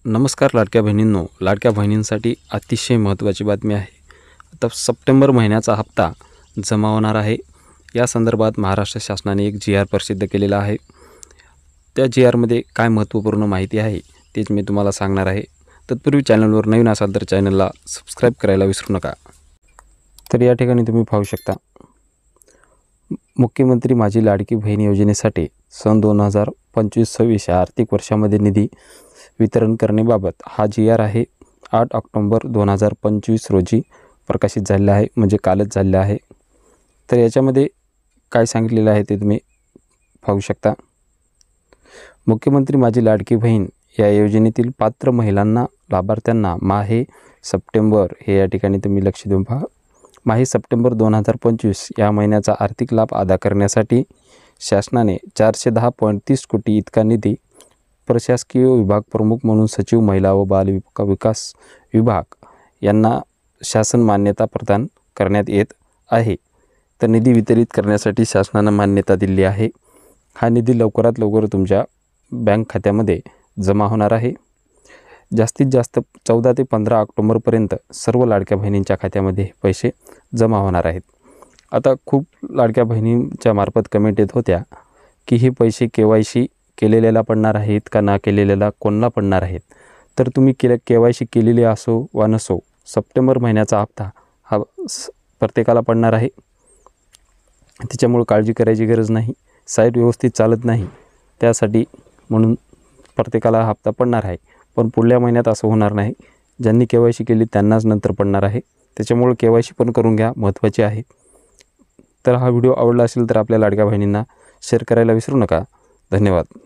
नमस्कार लाडक्या बहिणींनो, लाडक्या बहिणींसाठी अतिशय महत्त्वाची बातमी आहे। आता सप्टेंबर महिन्याचा हप्ता जमा होणार आहे। या संदर्भात महाराष्ट्र शासनाने एक जी आर प्रसिद्ध केलेला आहे। त्या जी आरमध्ये काय महत्त्वपूर्ण माहिती आहे तेच मी तुम्हाला सांगणार आहे। तत्पूर्वी चॅनलवर नवीन असाल तर चॅनलला सबस्क्राईब करायला विसरू नका। तर या ठिकाणी तुम्ही पाहू शकता, मुख्यमंत्री माझी लाडकी बहीण योजनेसाठी सन 2025-26 या आर्थिक वर्षामध्ये निधी वितरण करण्याबाबत हा जी आर आहे 8 ऑक्टोबर 2025 रोजी प्रकाशित झालेला आहे, म्हणजे कालच झालेला आहे। तर याच्यामध्ये काय सांगितलेलं आहे ते तुम्ही पाहू शकता। मुख्यमंत्री माझी लाडकी बहीण या योजनेतील पात्र महिलांना लाभार्थ्यांना माहे सप्टेंबर हे या ठिकाणी तुम्ही लक्ष देऊन पहा, माहे सप्टेंबर 2025 या महिन्याचा आर्थिक लाभ अदा करण्यासाठी शासनाने 410.30 कोटी इतका निधी प्रशासकीय विभाग प्रमुख म्हणून सचिव महिला व बाल विकास विभाग यांना शासन मान्यता प्रदान करण्यात येत आहे। तर निधी वितरित करण्यासाठी शासनाने मान्यता दिली आहे। हा निधी लवकरात लवकर तुमच्या बँक खात्यामध्ये जमा होणार आहे। जास्तीत जास्त 14 ते 15 ऑक्टोबरपर्यंत सर्व लाडक्या बहिणींच्या खात्यामध्ये पैसे जमा होणार आहेत। आता खूप लाडक्या बहिणींच्या मार्फत कमेंट येत होत्या की हे पैसे KYC केलेल्याला पडणार आहेत का ना केलेल्याला कोणाला पडणार आहेत। तर तुम्ही KYC केलेले असो वा नसो, सप्टेंबर महिन्याचा हप्ता हा प्रत्येकाला पडणार आहे। त्याच्यामुळे काळजी करायची गरज नाही। साईट व्यवस्थित चालत नाही त्यासाठी म्हणून प्रत्येकाला हप्ता पडणार आहे, पण पुढल्या महिन्यात असं होणार नाही। ज्यांनी KYC केली त्यांनाच नंतर पडणार आहे। त्याच्यामुळे KYC पण करून घ्या, महत्त्वाचे आहे। तर हा व्हिडिओ आवडला असेल तर आपल्या लाडक्या बहिणींना शेअर करायला विसरू नका। धन्यवाद।